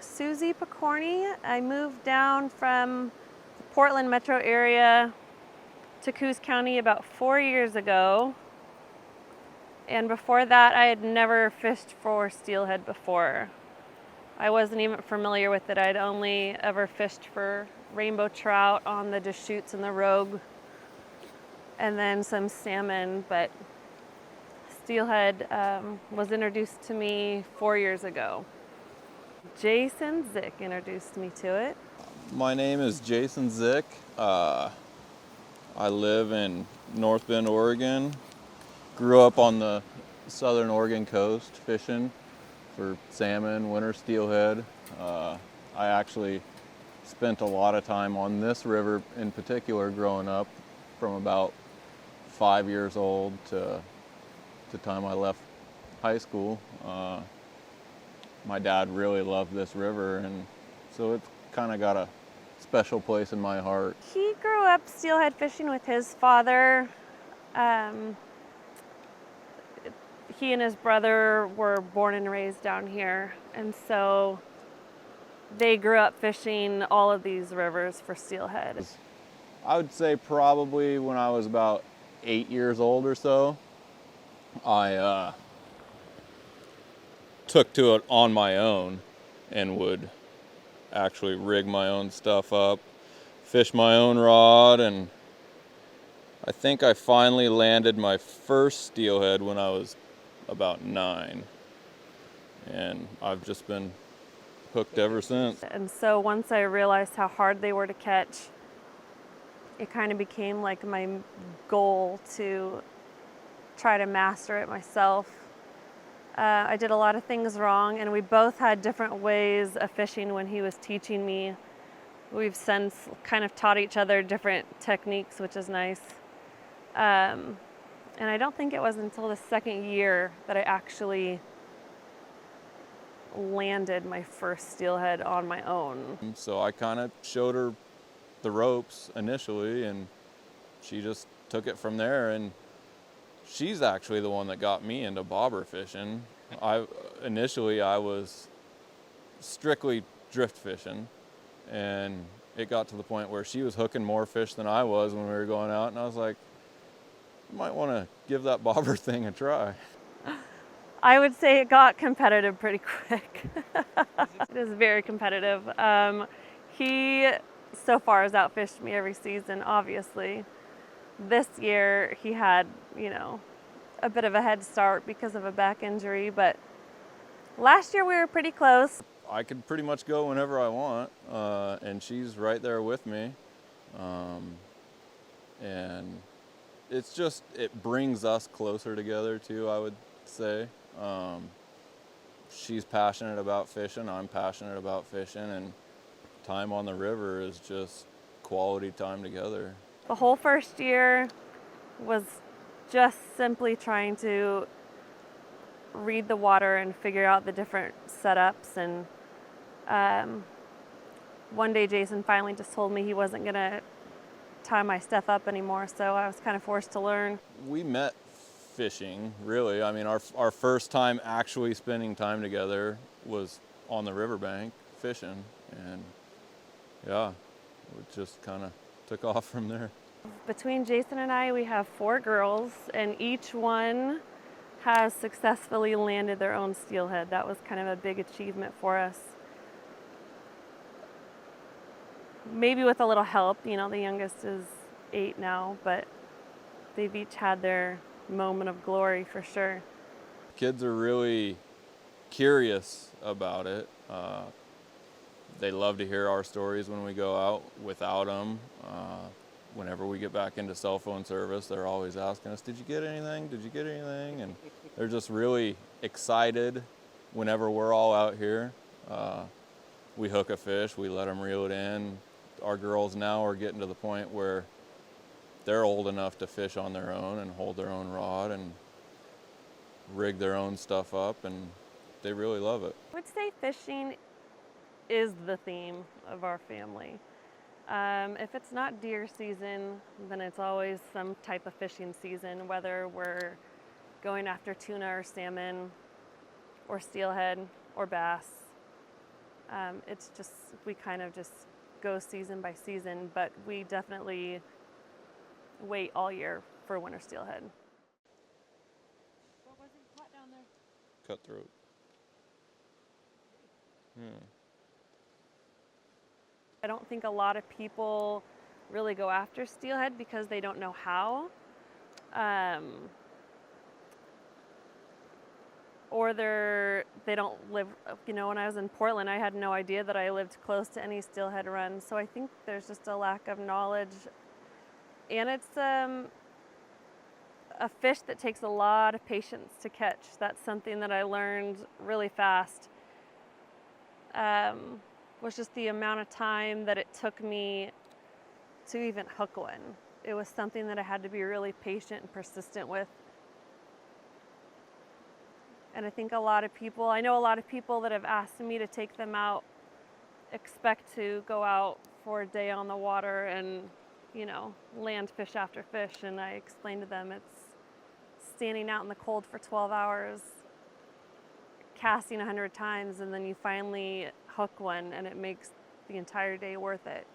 Suzy Pokorny. I moved down from the Portland metro area to Coos County about 4 years ago. And before that, I had never fished for steelhead before. I wasn't even familiar with it. I'd only ever fished for rainbow trout on the Deschutes and the Rogue, and then some salmon, but steelhead was introduced to me 4 years ago. Jason Zick introduced me to it. My name is Jason Zick. I live in North Bend, Oregon. Grew up on the southern Oregon coast fishing for salmon, winter steelhead. I actually spent a lot of time on this river in particular growing up, from about 5 years old to the time I left high school. My dad really loved this river, and so it's kind of got a special place in my heart. He grew up steelhead fishing with his father. He and his brother were born and raised down here, and so they grew up fishing all of these rivers for steelhead. I would say probably when I was about 8 years old or so, I took to it on my own and would actually rig my own stuff up, fish my own rod, and I think I finally landed my first steelhead when I was about 9, and I've just been hooked ever since. And so once I realized how hard they were to catch, it kind of became like my goal to try to master it myself. I did a lot of things wrong, and we both had different ways of fishing when he was teaching me. We've since kind of taught each other different techniques, which is nice. And I don't think it was until the second year that I actually landed my first steelhead on my own. So I kind of showed her the ropes initially, and she just took it from there, and she's actually the one that got me into bobber fishing. Initially I was strictly drift fishing, and it got to the point where she was hooking more fish than I was when we were going out, and I was like, you might want to give that bobber thing a try. I would say it got competitive pretty quick. It is very competitive. He so far has outfished me every season, obviously. This year he had, a bit of a head start because of a back injury, but last year we were pretty close. I could pretty much go whenever I want, and she's right there with me. And it brings us closer together too, I would say. She's passionate about fishing, I'm passionate about fishing, and time on the river is just quality time together. The whole first year was just simply trying to read the water and figure out the different setups. And one day Jason finally just told me he wasn't going to tie my stuff up anymore, so I was kind of forced to learn. We met fishing, really. I mean, our first time actually spending time together was on the riverbank fishing, and yeah, it just kind of took off from there. Between Jason and I, we have 4 girls, and each one has successfully landed their own steelhead. That was kind of a big achievement for us. Maybe with a little help, the youngest is 8 now, but they've each had their moment of glory for sure. Kids are really curious about it. They love to hear our stories when we go out without them. Whenever we get back into cell phone service, they're always asking us, did you get anything? Did you get anything? And they're just really excited whenever we're all out here. We hook a fish, we let them reel it in. Our girls now are getting to the point where they're old enough to fish on their own and hold their own rod and rig their own stuff up, and they really love it. I would say fishing is the theme of our family. If it's not deer season, then it's always some type of fishing season, whether we're going after tuna or salmon or steelhead or bass. It's just, we kind of just go season by season, but we definitely wait all year for winter steelhead. What was he caught down there? Cutthroat. Yeah. I don't think a lot of people really go after steelhead because they don't know how. Or they don't live, you know, when I was in Portland, I had no idea that I lived close to any steelhead runs. So I think there's just a lack of knowledge. And it's a fish that takes a lot of patience to catch. That's something that I learned really fast. Was just the amount of time that it took me to even hook one. It was something that I had to be really patient and persistent with. And I think I know a lot of people that have asked me to take them out expect to go out for a day on the water and, you know, land fish after fish. And I explained to them it's standing out in the cold for 12 hours, casting 100 times, and then you finally hook one and it makes the entire day worth it.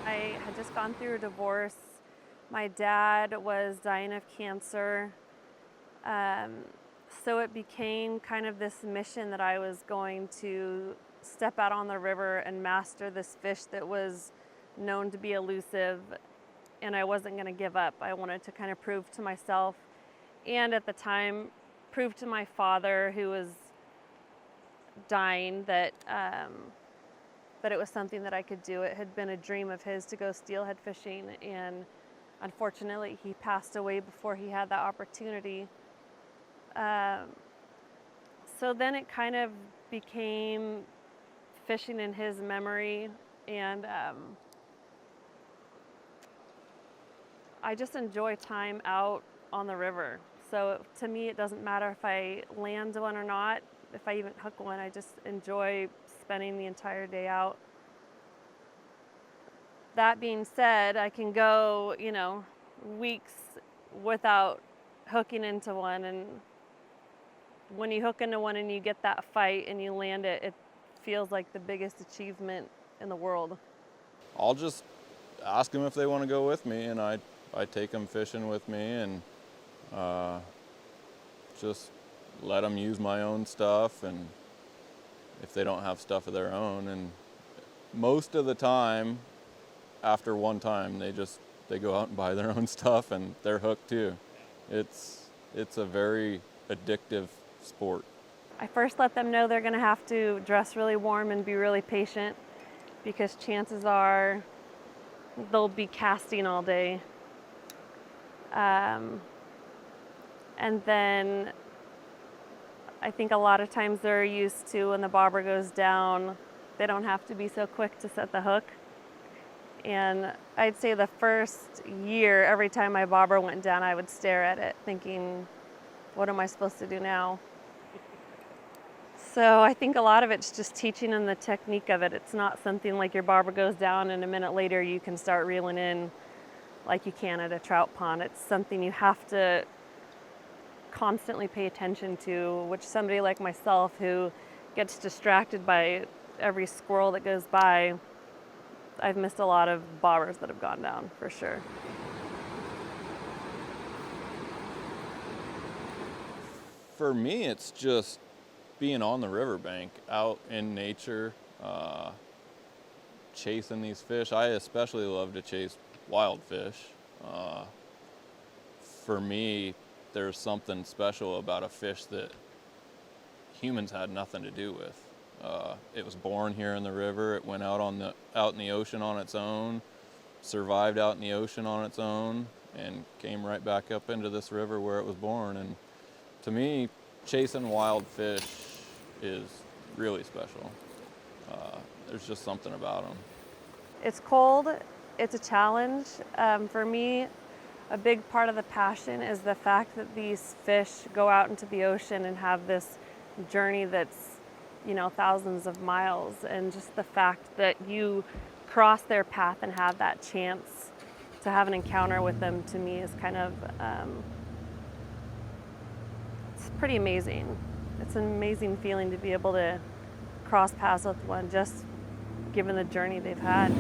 I had just gone through a divorce. My dad was dying of cancer. So it became kind of this mission that I was going to step out on the river and master this fish that was known to be elusive, and I wasn't going to give up. I wanted to kind of prove to myself, and at the time, prove to my father, who was dying, that it was something that I could do. It had been a dream of his to go steelhead fishing, and unfortunately, he passed away before he had that opportunity. So then it kind of became fishing in his memory, and I just enjoy time out on the river. So to me, it doesn't matter if I land one or not, if I even hook one. I just enjoy spending the entire day out. That being said, I can go, you know, weeks without hooking into one, and when you hook into one and you get that fight and you land it, it feels like the biggest achievement in the world. I'll just ask them if they want to go with me, and I take them fishing with me, and just let them use my own stuff, and if they don't have stuff of their own. And most of the time, after one time, they go out and buy their own stuff, and they're hooked too. It's a very addictive sport. I first let them know they're going to have to dress really warm and be really patient, because chances are they'll be casting all day. And then I think a lot of times they're used to, when the bobber goes down, they don't have to be so quick to set the hook. And I'd say the first year, every time my bobber went down, I would stare at it thinking, what am I supposed to do now? So I think a lot of it's just teaching them the technique of it. It's not something like your bobber goes down and a minute later you can start reeling in like you can at a trout pond. It's something you have to constantly pay attention to, which somebody like myself who gets distracted by every squirrel that goes by, I've missed a lot of bobbers that have gone down, for sure. For me, it's just being on the riverbank, out in nature, chasing these fish. I especially love to chase wild fish. For me, there's something special about a fish that humans had nothing to do with. It was born here in the river. It went out in the ocean on its own, survived out in the ocean on its own, and came right back up into this river where it was born. And to me, chasing wild fish is really special. There's just something about them. It's cold, it's a challenge. For me, a big part of the passion is the fact that these fish go out into the ocean and have this journey that's, you know, thousands of miles, and just the fact that you cross their path and have that chance to have an encounter with them, to me is kind of, it's pretty amazing. it's an amazing feeling to be able to cross paths with one, just given the journey they've had.